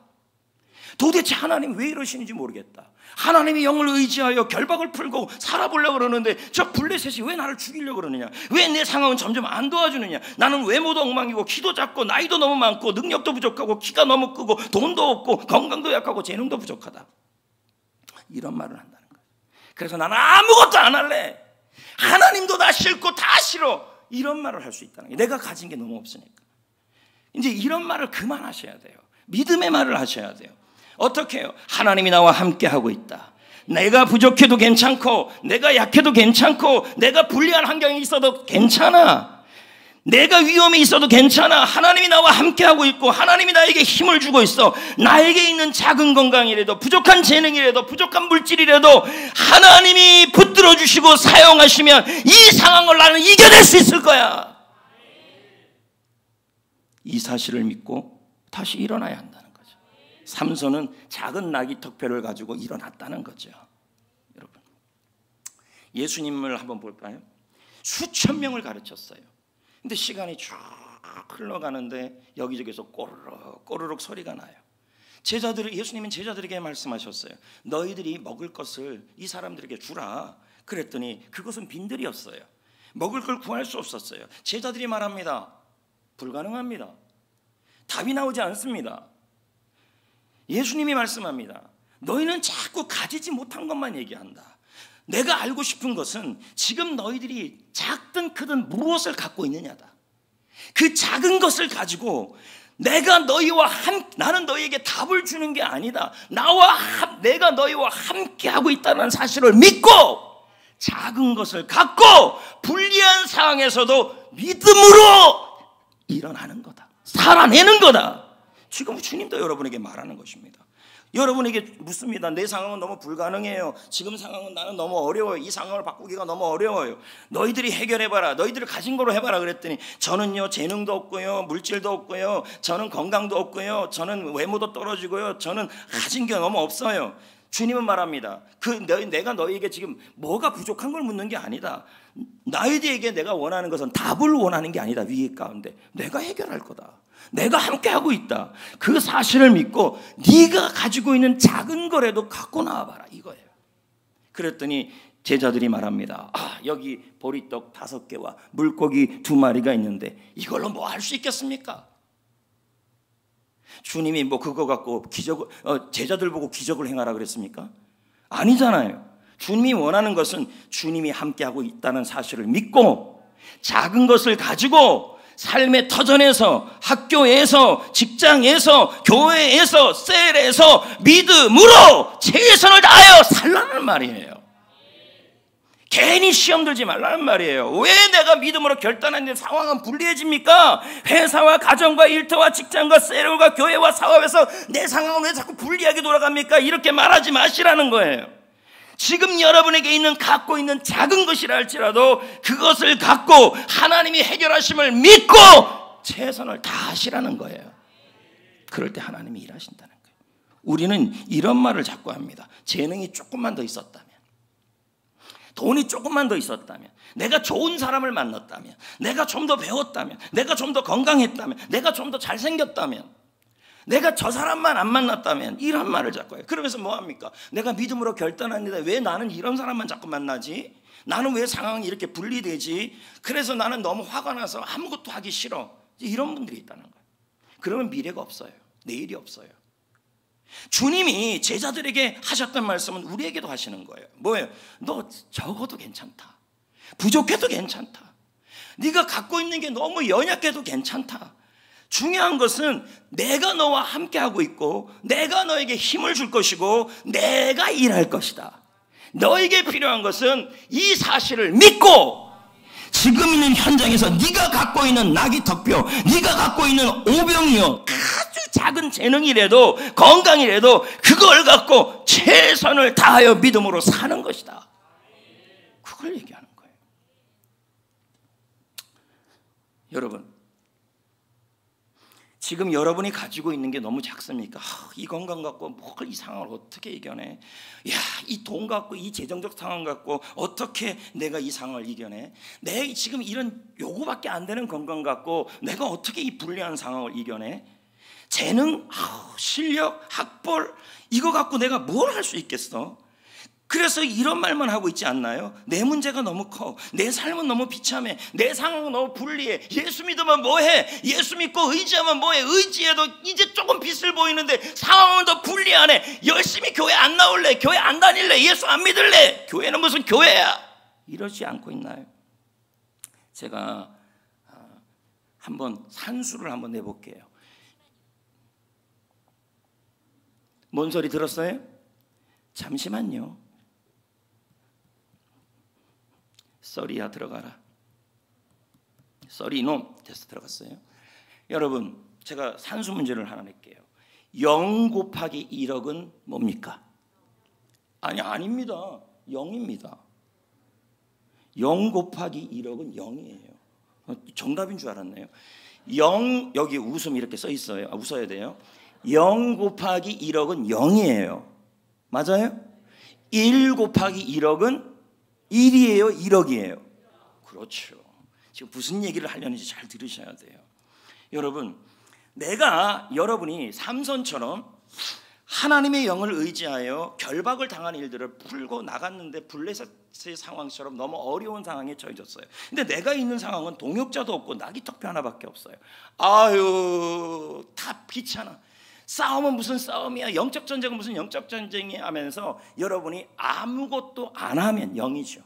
도대체 하나님 왜 이러시는지 모르겠다. 하나님의 영을 의지하여 결박을 풀고 살아보려고 그러는데 저 블레셋이 왜 나를 죽이려고 그러느냐. 왜 내 상황은 점점 안 도와주느냐. 나는 외모도 엉망이고 키도 작고 나이도 너무 많고 능력도 부족하고 키가 너무 크고 돈도 없고 건강도 약하고 재능도 부족하다. 이런 말을 한다는 거예요. 그래서 나는 아무것도 안 할래. 하나님도 나 싫고 다 싫어. 이런 말을 할 수 있다는 거예요. 내가 가진 게 너무 없으니까. 이제 이런 말을 그만하셔야 돼요. 믿음의 말을 하셔야 돼요. 어떻게 해요? 하나님이 나와 함께 하고 있다. 내가 부족해도 괜찮고 내가 약해도 괜찮고 내가 불리한 환경이 있어도 괜찮아. 내가 위험에 있어도 괜찮아. 하나님이 나와 함께하고 있고 하나님이 나에게 힘을 주고 있어. 나에게 있는 작은 건강이라도 부족한 재능이라도 부족한 물질이라도 하나님이 붙들어 주시고 사용하시면 이 상황을 나는 이겨낼 수 있을 거야. 이 사실을 믿고 다시 일어나야 한다는 거죠. 삼손은 작은 나귀 턱뼈를 가지고 일어났다는 거죠. 여러분, 예수님을 한번 볼까요? 수천 명을 가르쳤어요. 근데 시간이 쭉 흘러가는데 여기저기서 꼬르륵 꼬르륵 소리가 나요. 예수님은 제자들에게 말씀하셨어요. 너희들이 먹을 것을 이 사람들에게 주라. 그랬더니 그것은 빈들이었어요. 먹을 걸 구할 수 없었어요. 제자들이 말합니다. 불가능합니다. 답이 나오지 않습니다. 예수님이 말씀합니다. 너희는 자꾸 가지지 못한 것만 얘기한다. 내가 알고 싶은 것은 지금 너희들이 작든 크든 무엇을 갖고 있느냐다. 그 작은 것을 가지고 나는 너희에게 답을 주는 게 아니다. 내가 너희와 함께 하고 있다는 사실을 믿고 작은 것을 갖고 불리한 상황에서도 믿음으로 일어나는 거다. 살아내는 거다. 지금 주님도 여러분에게 말하는 것입니다. 여러분에게 묻습니다. 내 상황은 너무 불가능해요. 지금 상황은 나는 너무 어려워요. 이 상황을 바꾸기가 너무 어려워요. 너희들이 해결해봐라. 너희들이 가진 거로 해봐라. 그랬더니 저는요 재능도 없고요 물질도 없고요 저는 건강도 없고요 저는 외모도 떨어지고요 저는 가진 게 너무 없어요. 주님은 말합니다. 내가 너희에게 지금 뭐가 부족한 걸 묻는 게 아니다. 너희들에게 내가 원하는 것은 답을 원하는 게 아니다. 위기 가운데 내가 해결할 거다. 내가 함께하고 있다. 그 사실을 믿고 네가 가지고 있는 작은 거라도 갖고 나와봐라 이거예요. 그랬더니 제자들이 말합니다. 여기 보리떡 5개와 물고기 2마리가 있는데 이걸로 뭐 할 수 있겠습니까? 주님이 뭐 그거 갖고 제자들 보고 기적을 행하라 그랬습니까? 아니잖아요. 주님이 원하는 것은 주님이 함께하고 있다는 사실을 믿고 작은 것을 가지고 삶의 터전에서 학교에서 직장에서 교회에서 셀에서 믿음으로 최선을 다하여 살라는 말이에요. 괜히 시험 들지 말라는 말이에요. 왜 내가 믿음으로 결단하는데 상황은 불리해집니까? 회사와 가정과 일터와 직장과 셀과 교회와 사업에서 내 상황은 왜 자꾸 불리하게 돌아갑니까? 이렇게 말하지 마시라는 거예요. 지금 여러분에게 갖고 있는 작은 것이라 할지라도 그것을 갖고 하나님이 해결하심을 믿고 최선을 다하시라는 거예요. 그럴 때 하나님이 일하신다는 거예요. 우리는 이런 말을 자꾸 합니다. 재능이 조금만 더 있었다면, 돈이 조금만 더 있었다면, 내가 좋은 사람을 만났다면, 내가 좀 더 배웠다면, 내가 좀 더 건강했다면, 내가 좀 더 잘생겼다면, 내가 저 사람만 안 만났다면, 이런 말을 자꾸 해요. 그러면서 뭐합니까? 내가 믿음으로 결단했는데 왜 나는 이런 사람만 자꾸 만나지? 나는 왜 상황이 이렇게 분리되지? 그래서 나는 너무 화가 나서 아무것도 하기 싫어. 이런 분들이 있다는 거예요. 그러면 미래가 없어요. 내일이 없어요. 주님이 제자들에게 하셨던 말씀은 우리에게도 하시는 거예요. 뭐예요? 너 적어도 괜찮다. 부족해도 괜찮다. 네가 갖고 있는 게 너무 연약해도 괜찮다. 중요한 것은 내가 너와 함께하고 있고 내가 너에게 힘을 줄 것이고 내가 일할 것이다. 너에게 필요한 것은 이 사실을 믿고 지금 있는 현장에서 네가 갖고 있는 나귀 턱뼈, 네가 갖고 있는 오병이어, 아주 작은 재능이라도 건강이라도 그걸 갖고 최선을 다하여 믿음으로 사는 것이다. 그걸 얘기하는 거예요. 여러분, 지금 여러분이 가지고 있는 게 너무 작습니까? 이 건강 갖고 뭘 이 상황을 어떻게 이겨내? 야, 이 돈 갖고 이 재정적 상황 갖고 어떻게 내가 이 상황을 이겨내? 내 지금 이런 요거밖에 안 되는 건강 갖고 내가 어떻게 이 불리한 상황을 이겨내? 재능, 실력, 학벌 이거 갖고 내가 뭘 할 수 있겠어? 그래서 이런 말만 하고 있지 않나요? 내 문제가 너무 커, 내 삶은 너무 비참해, 내 상황은 너무 불리해. 예수 믿으면 뭐해? 예수 믿고 의지하면 뭐해? 의지해도 이제 조금 빛을 보이는데 상황은 더 불리하네. 열심히 교회 안 나올래, 교회 안 다닐래, 예수 안 믿을래. 교회는 무슨 교회야? 이러지 않고 있나요? 제가 한번 산수를 한번 내볼게요. 뭔 소리 들었어요? 잠시만요. 썰이야 들어가라. 썰이 이놈 됐어, 들어갔어요. 여러분, 제가 산수 문제를 하나 낼게요. 0 곱하기 1억은 뭡니까? 아닙니다. 0입니다. 0 곱하기 1억은 0이에요. 정답인 줄 알았네요. 0, 여기 웃음 이렇게 써 있어요. 웃어야 돼요. 0 곱하기 1억은 0이에요. 맞아요? 1 곱하기 1억은 1이에요, 1억이에요? 그렇죠. 지금 무슨 얘기를 하려는지 잘 들으셔야 돼요. 여러분, 여러분이 삼손처럼 하나님의 영을 의지하여 결박을 당한 일들을 풀고 나갔는데 블레셋의 상황처럼 너무 어려운 상황에 처해졌어요. 근데 내가 있는 상황은 동역자도 없고 나귀 턱뼈 하나밖에 없어요. 아유, 다 귀찮아. 싸움은 무슨 싸움이야, 영적 전쟁은 무슨 영적 전쟁이야 하면서 여러분이 아무것도 안 하면 0이죠.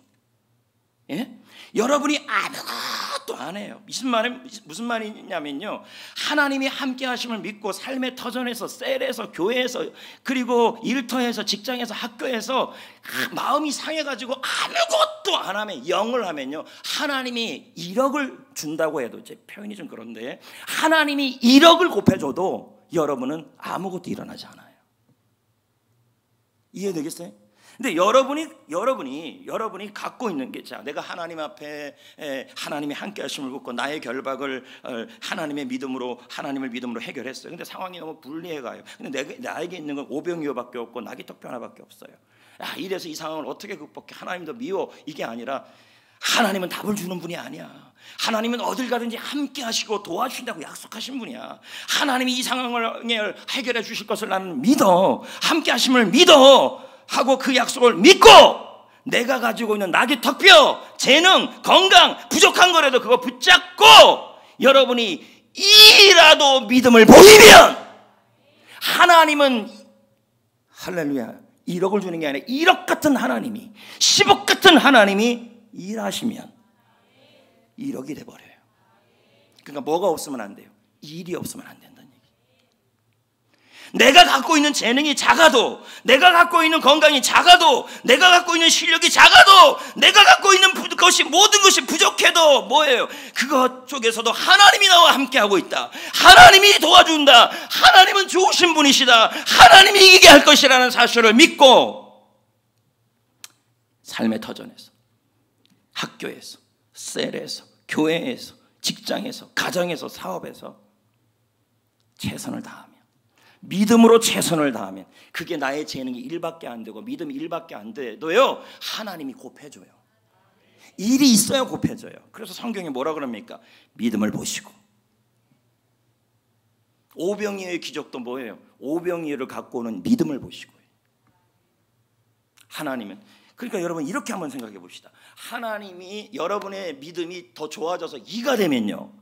예? 여러분이 아무것도 안 해요. 무슨 말이냐면요, 하나님이 함께 하심을 믿고 삶의 터전에서, 셀에서, 교회에서, 그리고 일터에서, 직장에서, 학교에서 마음이 상해가지고 아무것도 안 하면, 0을 하면요, 하나님이 1억을 준다고 해도, 제 표현이 좀 그런데 하나님이 1억을 곱해줘도 여러분은 아무것도 일어나지 않아요. 이해되겠어요? 근데 여러분이 갖고 있는 게, 자, 내가 하나님 앞에 하나님이 함께 하심을 믿고 나의 결박을 하나님의 믿음으로, 하나님을 믿음으로 해결했어요. 근데 상황이 너무 불리해 가요. 근데 나에게 있는 건 오병이어밖에 없고 나귀 턱뼈 하나밖에 없어요. 야, 이래서 이 상황을 어떻게 극복해? 하나님도 미워, 이게 아니라 하나님은 답을 주는 분이 아니야. 하나님은 어딜 가든지 함께 하시고 도와주신다고 약속하신 분이야. 하나님이 이 상황을 해결해 주실 것을 나는 믿어, 함께 하심을 믿어 하고 그 약속을 믿고, 내가 가지고 있는 나귀 턱뼈, 재능, 건강, 부족한 거라도 그거 붙잡고 여러분이 이라도 믿음을 보이면 하나님은, 할렐루야, 1억을 주는 게 아니라 1억 같은 하나님이, 10억 같은 하나님이 일하시면 1억이 돼버려요. 그러니까 뭐가 없으면 안 돼요? 일이 없으면 안 된다는 얘기. 내가 갖고 있는 재능이 작아도, 내가 갖고 있는 건강이 작아도, 내가 갖고 있는 실력이 작아도, 내가 갖고 있는 것이, 모든 것이 부족해도 뭐예요? 그것 속에서도 하나님이 나와 함께하고 있다, 하나님이 도와준다, 하나님은 좋으신 분이시다, 하나님이 이기게 할 것이라는 사실을 믿고 삶의 터전에서, 학교에서, 셀에서, 교회에서, 직장에서, 가정에서, 사업에서 최선을 다하면, 믿음으로 최선을 다하면, 그게 나의 재능이 1밖에 안 되고 믿음이 1밖에 안 돼도요, 하나님이 곱해줘요. 일이 있어야 곱해져요. 그래서 성경이 뭐라 그럽니까? 믿음을 보시고. 오병이어의 기적도 뭐예요? 오병이어를 갖고 오는 믿음을 보시고요. 하나님은, 그러니까 여러분 이렇게 한번 생각해 봅시다. 하나님이 여러분의 믿음이 더 좋아져서 2가 되면요,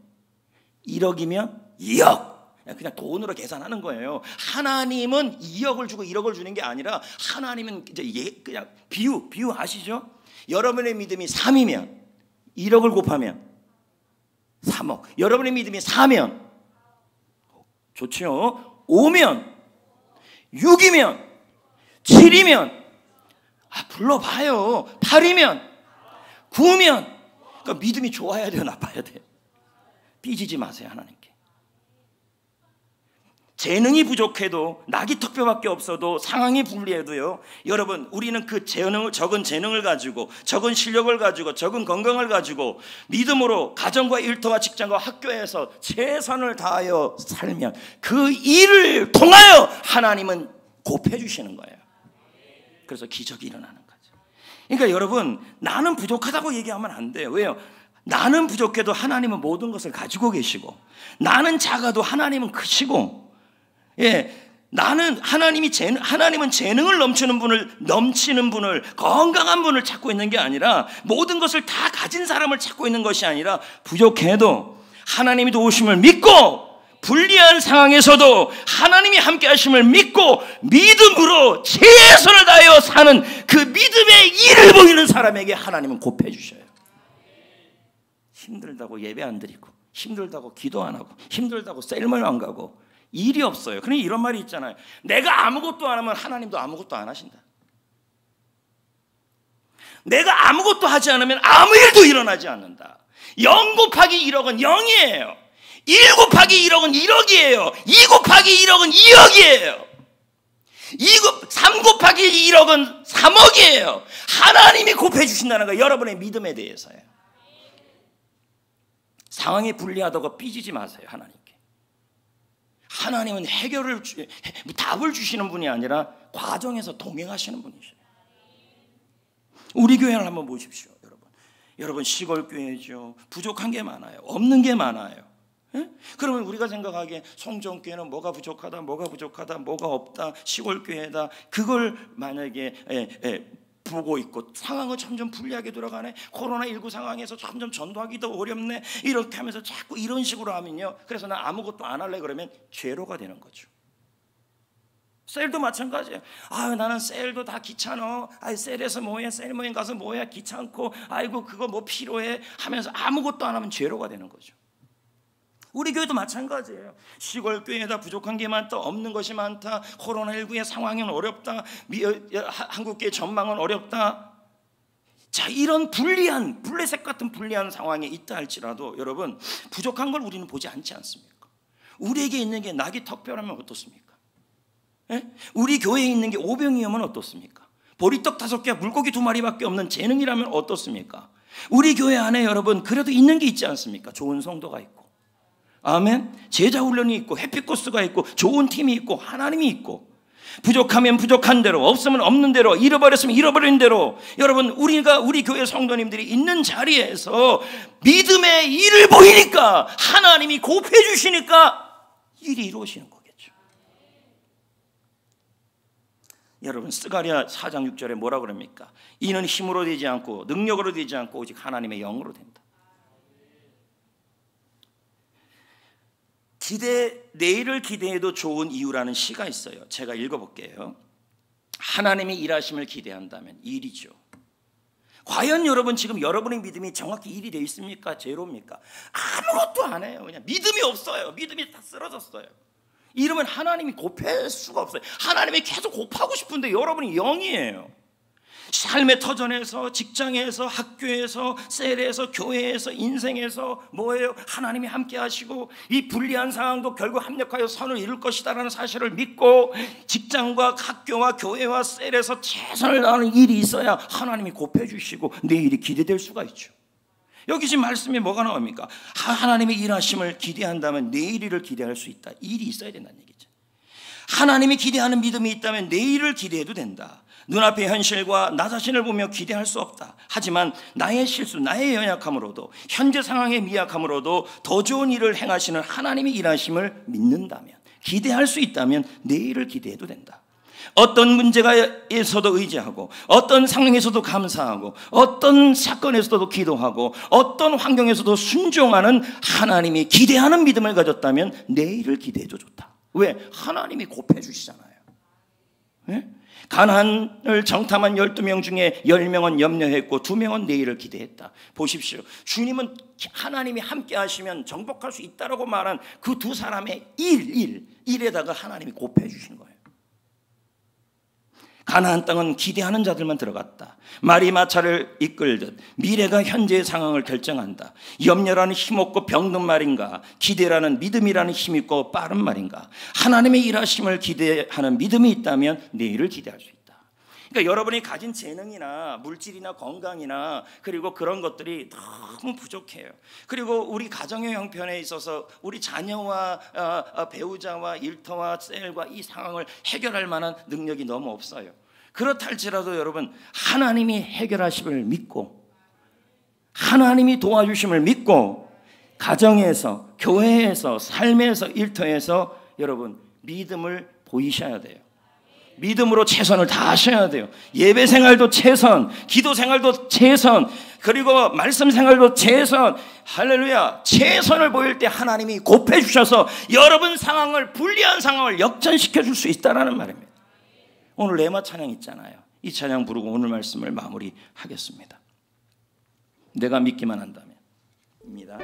1억이면 2억, 그냥 돈으로 계산하는 거예요. 하나님은 2억을 주고 1억을 주는 게 아니라, 하나님은 이제 그냥 비유 아시죠? 여러분의 믿음이 3이면 1억을 곱하면 3억, 여러분의 믿음이 4면 좋죠. 5면, 6이면, 7이면, 불러봐요. 8이면, 9면. 그러니까 믿음이 좋아야 돼요, 나빠야 돼요? 삐지지 마세요, 하나님께. 재능이 부족해도, 낙이 턱뼈밖에 없어도, 상황이 불리해도요, 여러분, 우리는 그 적은 재능을 가지고, 적은 실력을 가지고, 적은 건강을 가지고 믿음으로 가정과 일터와 직장과 학교에서 최선을 다하여 살면 그 일을 통하여 하나님은 곱해 주시는 거예요. 그래서 기적이 일어나는 거죠. 그러니까 여러분, 나는 부족하다고 얘기하면 안 돼요. 왜요? 나는 부족해도 하나님은 모든 것을 가지고 계시고, 나는 작아도 하나님은 크시고, 하나님은 재능을 넘치는 분을, 건강한 분을 찾고 있는 게 아니라, 모든 것을 다 가진 사람을 찾고 있는 것이 아니라, 부족해도 하나님이 도우심을 믿고, 불리한 상황에서도 하나님이 함께 하심을 믿고 믿음으로 최선을 다하여 사는 그 믿음의 일을 보이는 사람에게 하나님은 곱해 주셔요. 힘들다고 예배 안 드리고, 힘들다고 기도 안 하고, 힘들다고 셀머니 안 가고 일이 없어요. 그러니 이런 말이 있잖아요. 내가 아무것도 안 하면 하나님도 아무것도 안 하신다. 내가 아무것도 하지 않으면 아무 일도 일어나지 않는다. 0 곱하기 1억은 0이에요. 1 곱하기 1억은 1억이에요. 2 곱하기 1억은 2억이에요. 3 곱하기 1억은 3억이에요. 하나님이 곱해 주신다는 거예요. 여러분의 믿음에 대해서요. 상황이 불리하다고 삐지지 마세요. 하나님께. 하나님은 답을 주시는 분이 아니라 과정에서 동행하시는 분이셔요. 우리 교회를 한번 보십시오. 여러분 시골 교회죠. 부족한 게 많아요. 없는 게 많아요. 그러면 우리가 생각하기에 송정교회는 뭐가 부족하다, 뭐가 없다, 시골교회다, 그걸 만약에 보고 있고 상황은 점점 불리하게 돌아가네, 코로나19 상황에서 점점 전도하기도 어렵네, 이렇게 하면서 자꾸 이런 식으로 하면요, 그래서 나 아무것도 안 할래 그러면 죄로가 되는 거죠. 셀도 마찬가지예요. 나는 셀도 다 귀찮아. 셀에서 뭐해, 셀 모임 가서 뭐해, 귀찮고, 아이고 그거 뭐 필요해 하면서 아무것도 안 하면 죄로가 되는 거죠. 우리 교회도 마찬가지예요. 시골 교회에다 부족한 게 많다, 없는 것이 많다, 코로나19의 상황은 어렵다, 한국교회 전망은 어렵다. 자, 이런 블레셋 같은 불리한 상황에 있다 할지라도 여러분, 부족한 걸 우리는 보지 않지 않습니까? 우리에게 있는 게 낙이 턱뼈라면 어떻습니까? 우리 교회에 있는 게 오병이어면 어떻습니까? 보리떡 5개, 물고기 2마리밖에 없는 재능이라면 어떻습니까? 우리 교회 안에 여러분 그래도 있는 게 있지 않습니까? 좋은 성도가 있고, 아멘. 제자 훈련이 있고, 해피코스가 있고, 좋은 팀이 있고, 하나님이 있고, 부족하면 부족한 대로, 없으면 없는 대로, 잃어버렸으면 잃어버린 대로, 여러분 우리 교회 성도님들이 있는 자리에서 믿음의 일을 보이니까 하나님이 곱해 주시니까 일이 이루어지는 거겠죠. 여러분 스가랴 4장 6절에 뭐라 그럽니까? 이는 힘으로 되지 않고 능력으로 되지 않고 오직 하나님의 영으로 된다. 내일을 기대해도 좋은 이유라는 시가 있어요. 제가 읽어볼게요. 하나님이 일하심을 기대한다면 일이죠. 과연 여러분 지금 여러분의 믿음이 정확히 일이 되어 있습니까? 제로입니까? 아무것도 안 해요. 그냥 믿음이 없어요. 믿음이 다 쓰러졌어요. 이러면 하나님이 곱할 수가 없어요. 하나님이 계속 곱하고 싶은데 여러분이 0이에요. 삶의 터전에서, 직장에서, 학교에서, 셀에서, 교회에서, 인생에서 뭐예요? 하나님이 함께 하시고 이 불리한 상황도 결국 합력하여 선을 이룰 것이다라는 사실을 믿고 직장과 학교와 교회와 셀에서 최선을 다하는 일이 있어야 하나님이 곱해 주시고 내일이 기대될 수가 있죠. 여기 지금 말씀에 뭐가 나옵니까? 하나님의 일하심을 기대한다면 내일을 기대할 수 있다. 일이 있어야 된다는 얘기죠. 하나님이 기대하는 믿음이 있다면 내일을 기대해도 된다. 눈앞의 현실과 나 자신을 보며 기대할 수 없다. 하지만 나의 실수, 나의 연약함으로도, 현재 상황의 미약함으로도 더 좋은 일을 행하시는 하나님의 일하심을 믿는다면, 기대할 수 있다면 내일을 기대해도 된다. 어떤 문제가에서도 의지하고, 어떤 상황에서도 감사하고, 어떤 사건에서도 기도하고, 어떤 환경에서도 순종하는 하나님이 기대하는 믿음을 가졌다면 내일을 기대해도 좋다. 왜? 하나님이 곱해 주시잖아요. 예? 가나안을 정탐한 12명 중에 10명은 염려했고 2명은 내일을 기대했다. 보십시오. 주님은 하나님이 함께 하시면 정복할 수 있다라고 말한 그 두 사람의 일에다가 하나님이 곱해 주신 거예요. 가나안 땅은 기대하는 자들만 들어갔다. 말이 마차를 이끌듯 미래가 현재의 상황을 결정한다. 염려라는 힘없고 병든 말인가, 기대라는 믿음이라는 힘있고 빠른 말인가. 하나님의 일하심을 기대하는 믿음이 있다면 내일을 기대할 수 있다. 그러니까 여러분이 가진 재능이나 물질이나 건강이나 그리고 그런 것들이 너무 부족해요. 그리고 우리 가정의 형편에 있어서 우리 자녀와 배우자와 일터와 셀과 이 상황을 해결할 만한 능력이 너무 없어요. 그렇다 할지라도 여러분, 하나님이 해결하심을 믿고 하나님이 도와주심을 믿고 가정에서, 교회에서, 삶에서, 일터에서 여러분 믿음을 보이셔야 돼요. 믿음으로 최선을 다하셔야 돼요. 예배 생활도 최선, 기도 생활도 최선, 그리고 말씀 생활도 최선. 할렐루야. 최선을 보일 때 하나님이 곱해 주셔서 여러분 상황을, 불리한 상황을 역전시켜 줄 수 있다는 말입니다. 오늘 레마 찬양 있잖아요. 이 찬양 부르고 오늘 말씀을 마무리하겠습니다. 내가 믿기만 한다면 입니다.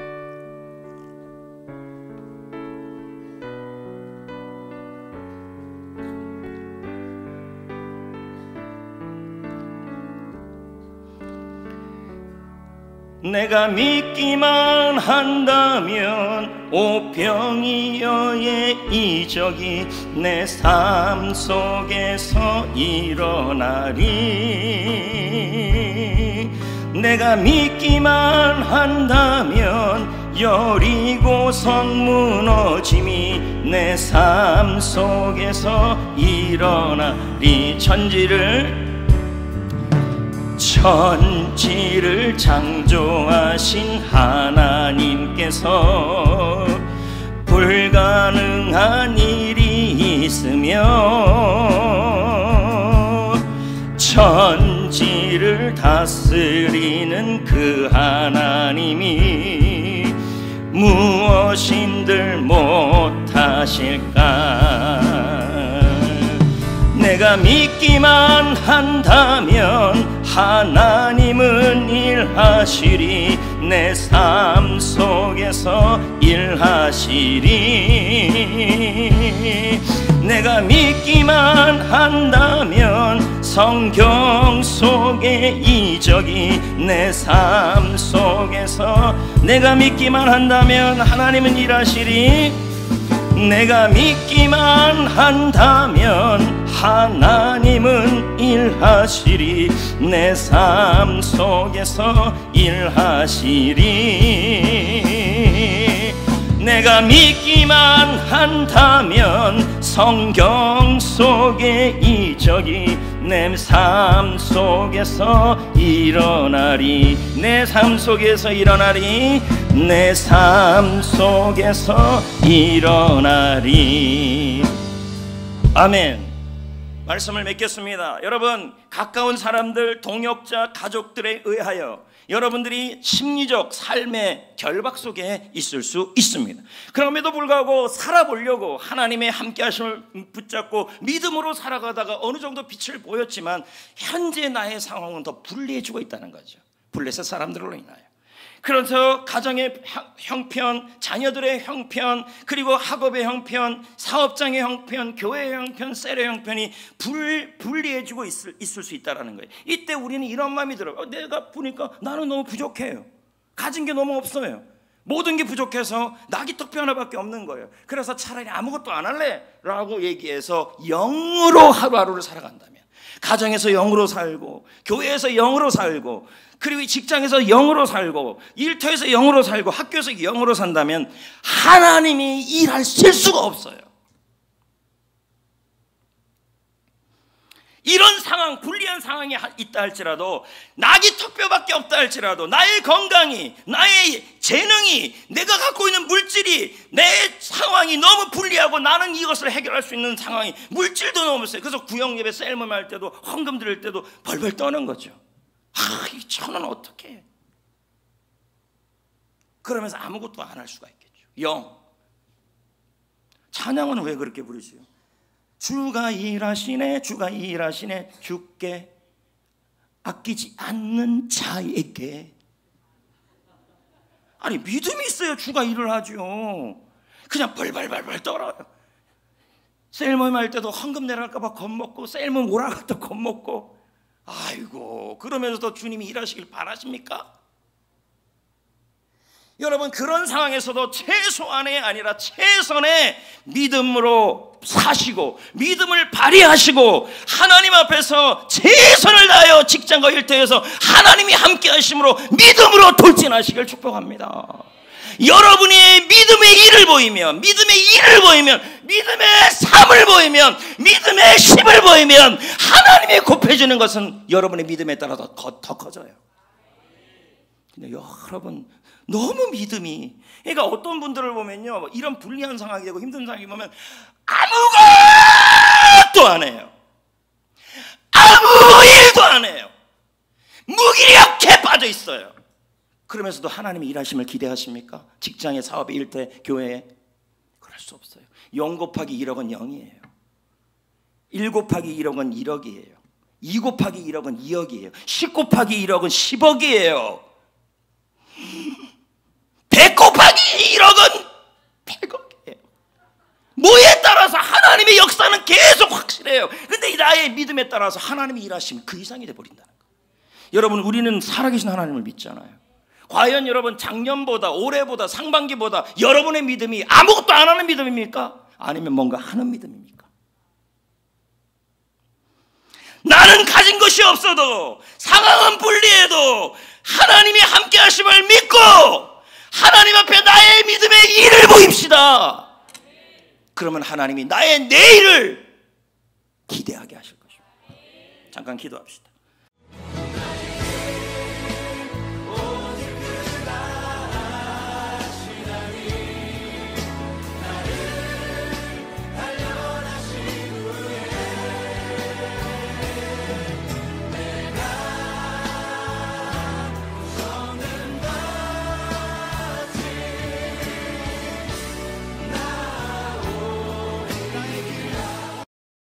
내가 믿기만 한다면 오병이어의 이적이 내 삶 속에서 일어나리. 내가 믿기만 한다면 여리고성 무너짐이 내 삶 속에서 일어나리. 천지를 창조하신 하나님께서 불가능한 일이 있으며 천지를 다스리는 그 하나님이 무엇인들 못하실까. 내가 믿기만 한다면 하나님은 일하시리. 내 삶 속에서 일하시리. 내가 믿기만 한다면 성경 속의 이적이 내 삶 속에서, 내가 믿기만 한다면 하나님은 일하시리. 내가 믿기만 한다면 하나님은 일하시리. 내 삶 속에서 일하시리. 내가 믿기만 한다면 성경 속의 이적이 내 삶 속에서 일어나리. 내 삶 속에서 일어나리. 내 삶 속에서 일어나리. 아멘. 말씀을 맺겠습니다. 여러분, 가까운 사람들, 동역자, 가족들에 의하여 여러분들이 심리적 삶의 결박 속에 있을 수 있습니다. 그럼에도 불구하고 살아보려고 하나님의 함께하심을 붙잡고 믿음으로 살아가다가 어느 정도 빛을 보였지만 현재 나의 상황은 더 불리해지고 있다는 거죠. 블레셋 사람들로 인하여. 그래서 가정의 형편, 자녀들의 형편, 그리고 학업의 형편, 사업장의 형편, 교회의 형편, 셀의 형편이 불리해지고 있을 수 있다는 거예요. 이때 우리는 이런 마음이 들어요. 내가 보니까 나는 너무 부족해요. 가진 게 너무 없어요. 모든 게 부족해서 낙이 턱뼈 하나밖에 없는 거예요. 그래서 차라리 아무것도 안 할래 라고 얘기해서 영으로 하루하루를 살아간다면, 가정에서 영으로 살고, 교회에서 영으로 살고, 그리고 직장에서 영으로 살고, 일터에서 영으로 살고, 학교에서 영으로 산다면 하나님이 일하실 수가 없어요. 이런 상황, 불리한 상황이 있다 할지라도, 낙이 턱뼈밖에 없다 할지라도, 나의 건강이, 나의 재능이, 내가 갖고 있는 물질이, 내 상황이 너무 불리하고 나는 이것을 해결할 수 있는 상황이, 물질도 너무 없어요. 그래서 구역예배 셀모임 할 때도, 헌금 드릴 때도 벌벌 떠는 거죠. 저는 어떻게 해? 그러면서 아무것도 안 할 수가 있겠죠. 찬양은 왜 그렇게 부르지요? 주가 일하시네, 주가 일하시네. 주께 아끼지 않는 자에게. 아니, 믿음이 있어야 주가 일을 하죠. 그냥 벌벌벌벌 떨어요. 셀모임 할 때도 헌금 내랄까 봐 겁먹고, 셀모임 오라가 또 겁먹고. 아이고, 그러면서도 주님이 일하시길 바라십니까? 여러분, 그런 상황에서도 최소한이 아니라 최선의 믿음으로 사시고 믿음을 발휘하시고 하나님 앞에서 최선을 다하여 직장과 일터에서 하나님이 함께 하심으로 믿음으로 돌진하시길 축복합니다. 여러분이 믿음의 일을 보이면, 믿음의 일을 보이면, 믿음의 삶을 보이면, 믿음의 힘을 보이면 하나님이 곱해지는 것은 여러분의 믿음에 따라 더 커져요. 근데 여러분, 너무 믿음이, 그러니까 어떤 분들을 보면요, 이런 불리한 상황이 되고 힘든 상황이 보면 아무것도 안 해요. 아무 일도 안 해요. 무기력해 빠져 있어요. 그러면서도 하나님이 일하심을 기대하십니까? 직장에, 사업에, 일터에, 교회에? 그럴 수 없어요. 0 곱하기 1억은 0이에요. 1 곱하기 1억은 1억이에요. 2 곱하기 1억은 2억이에요. 10 곱하기 1억은 10억이에요. 100 곱하기 1억은 100억이에요. 뭐에 따라서 하나님의 역사는 계속 확실해요. 근데 나의 믿음에 따라서 하나님이 일하시면 그 이상이 돼버린다는 거예요. 여러분, 우리는 살아계신 하나님을 믿잖아요. 과연 여러분, 작년보다, 올해보다, 상반기보다 여러분의 믿음이 아무것도 안 하는 믿음입니까? 아니면 뭔가 하는 믿음입니까? 나는 가진 것이 없어도, 상황은 불리해도 하나님이 함께 하심을 믿고 하나님 앞에 나의 믿음의 일을 보입시다. 그러면 하나님이 나의 내일을 기대하게 하실 것입니다. 잠깐 기도합시다.